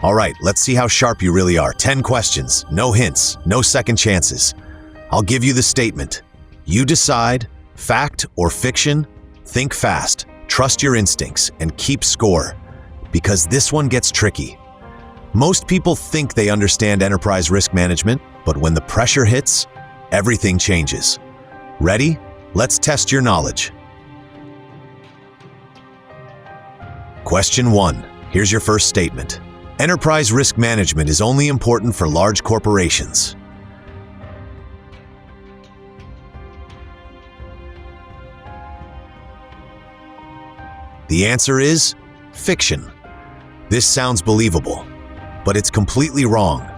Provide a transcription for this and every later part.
All right, let's see how sharp you really are. 10 questions, no hints, no second chances. I'll give you the statement. You decide, fact or fiction, think fast, trust your instincts, and keep score, because this one gets tricky. Most people think they understand enterprise risk management, but when the pressure hits, everything changes. Ready? Let's test your knowledge. Question 1. Here's your first statement. Enterprise risk management is only important for large corporations. The answer is fiction. This sounds believable, but it's completely wrong.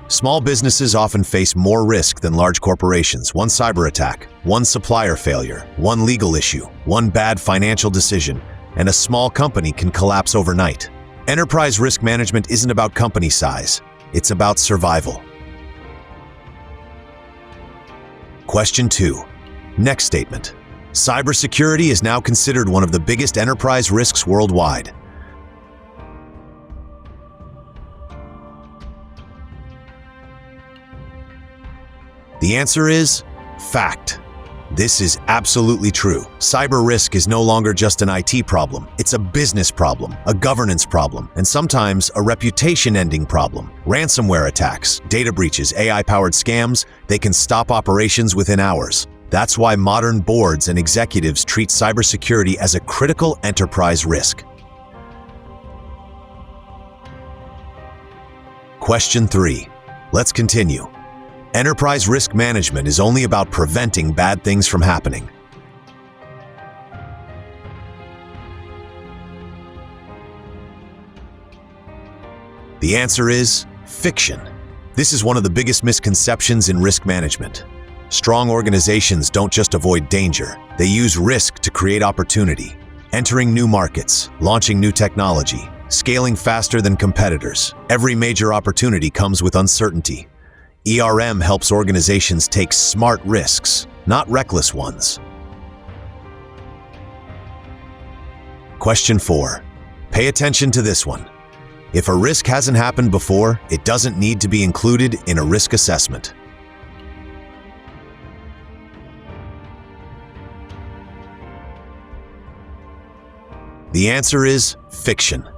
Small businesses often face more risk than large corporations. One cyber attack, one supplier failure, one legal issue, one bad financial decision, and a small company can collapse overnight. Enterprise risk management isn't about company size, it's about survival. Question 2. Next statement. Cybersecurity is now considered one of the biggest enterprise risks worldwide. The answer is fact. This is absolutely true. Cyber risk is no longer just an IT problem. It's a business problem, a governance problem, and sometimes a reputation-ending problem. Ransomware attacks, data breaches, AI-powered scams, they can stop operations within hours. That's why modern boards and executives treat cybersecurity as a critical enterprise risk. Question 3. Let's continue. Enterprise risk management is only about preventing bad things from happening. The answer is fiction. This is one of the biggest misconceptions in risk management. Strong organizations don't just avoid danger, they use risk to create opportunity. Entering new markets, launching new technology, scaling faster than competitors. Every major opportunity comes with uncertainty. ERM helps organizations take smart risks, not reckless ones. Question 4. Pay attention to this one. If a risk hasn't happened before, it doesn't need to be included in a risk assessment. The answer is fiction.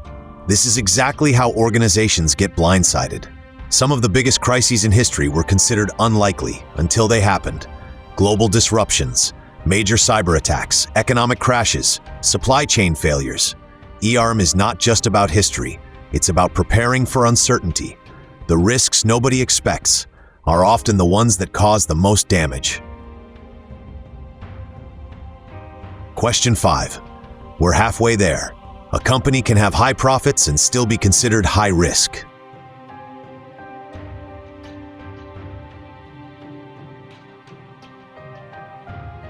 This is exactly how organizations get blindsided. Some of the biggest crises in history were considered unlikely until they happened. Global disruptions, major cyber attacks, economic crashes, supply chain failures. ERM is not just about history, it's about preparing for uncertainty. The risks nobody expects are often the ones that cause the most damage. Question 5. We're halfway there. A company can have high profits and still be considered high risk.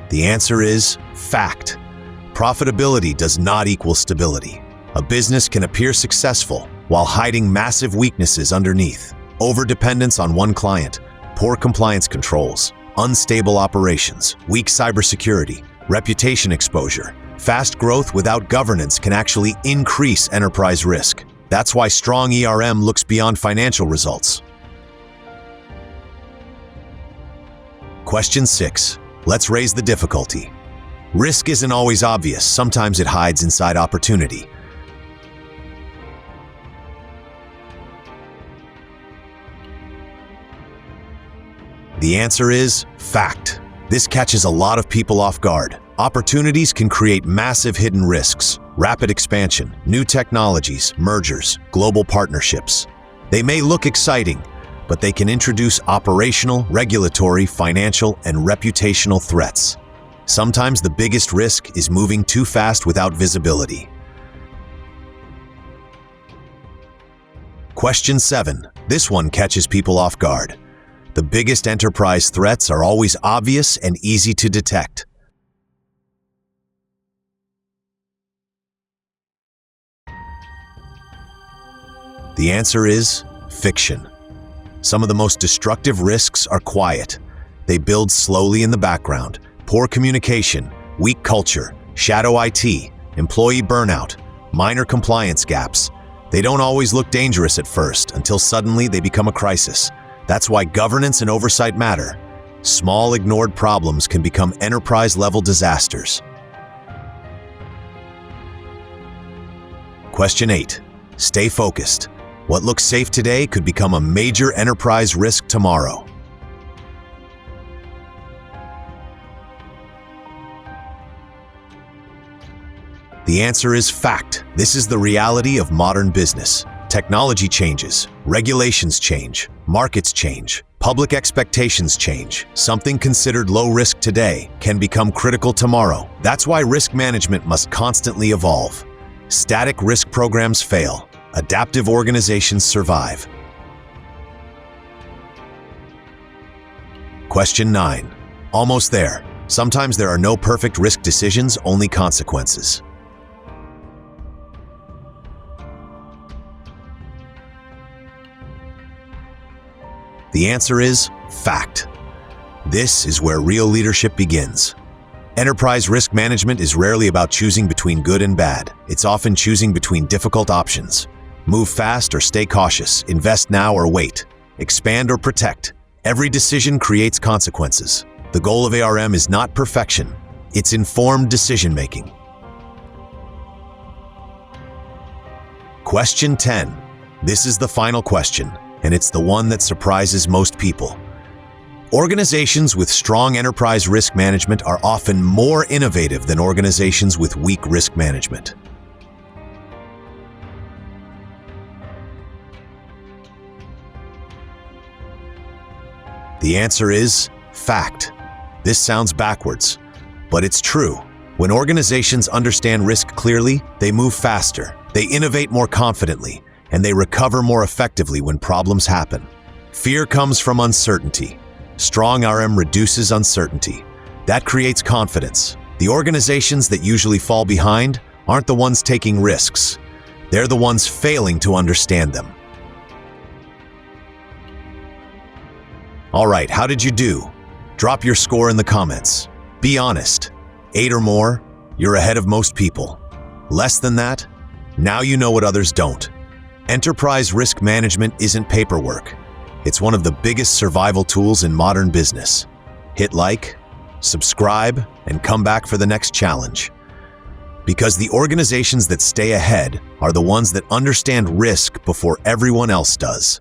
The answer is fact. Profitability does not equal stability. A business can appear successful while hiding massive weaknesses underneath. Overdependence on one client, poor compliance controls, unstable operations, weak cybersecurity, reputation exposure. Fast growth without governance can actually increase enterprise risk. That's why strong ERM looks beyond financial results. Question 6. Let's raise the difficulty. Risk isn't always obvious. Sometimes it hides inside opportunity. The answer is fact. This catches a lot of people off guard. Opportunities can create massive hidden risks, rapid expansion, new technologies, mergers, global partnerships. They may look exciting, but they can introduce operational, regulatory, financial, and reputational threats. Sometimes the biggest risk is moving too fast without visibility. Question 7. This one catches people off guard. The biggest enterprise threats are always obvious and easy to detect. The answer is fiction. Some of the most destructive risks are quiet. They build slowly in the background. Poor communication, weak culture, shadow IT, employee burnout, minor compliance gaps. They don't always look dangerous at first, until suddenly they become a crisis. That's why governance and oversight matter. Small, ignored problems can become enterprise-level disasters. Question 8. Stay focused. What looks safe today could become a major enterprise risk tomorrow. The answer is fact. This is the reality of modern business. Technology changes, regulations change, markets change, public expectations change. Something considered low risk today can become critical tomorrow. That's why risk management must constantly evolve. Static risk programs fail. Adaptive organizations survive. Question 9. Almost there. Sometimes there are no perfect risk decisions, only consequences. The answer is fact. This is where real leadership begins. Enterprise risk management is rarely about choosing between good and bad. It's often choosing between difficult options. Move fast or stay cautious, invest now or wait, expand or protect. Every decision creates consequences. The goal of ARM is not perfection, it's informed decision-making. Question 10. This is the final question, and it's the one that surprises most people. Organizations with strong enterprise risk management are often more innovative than organizations with weak risk management. The answer is fact. This sounds backwards, but it's true. When organizations understand risk clearly, they move faster, they innovate more confidently, and they recover more effectively when problems happen. Fear comes from uncertainty. Strong RM reduces uncertainty. That creates confidence. The organizations that usually fall behind aren't the ones taking risks. They're the ones failing to understand them. All right, how did you do? Drop your score in the comments. Be honest. 8 or more, you're ahead of most people. Less than that, now you know what others don't. Enterprise risk management isn't paperwork. It's one of the biggest survival tools in modern business. Hit like, subscribe, and come back for the next challenge. Because the organizations that stay ahead are the ones that understand risk before everyone else does.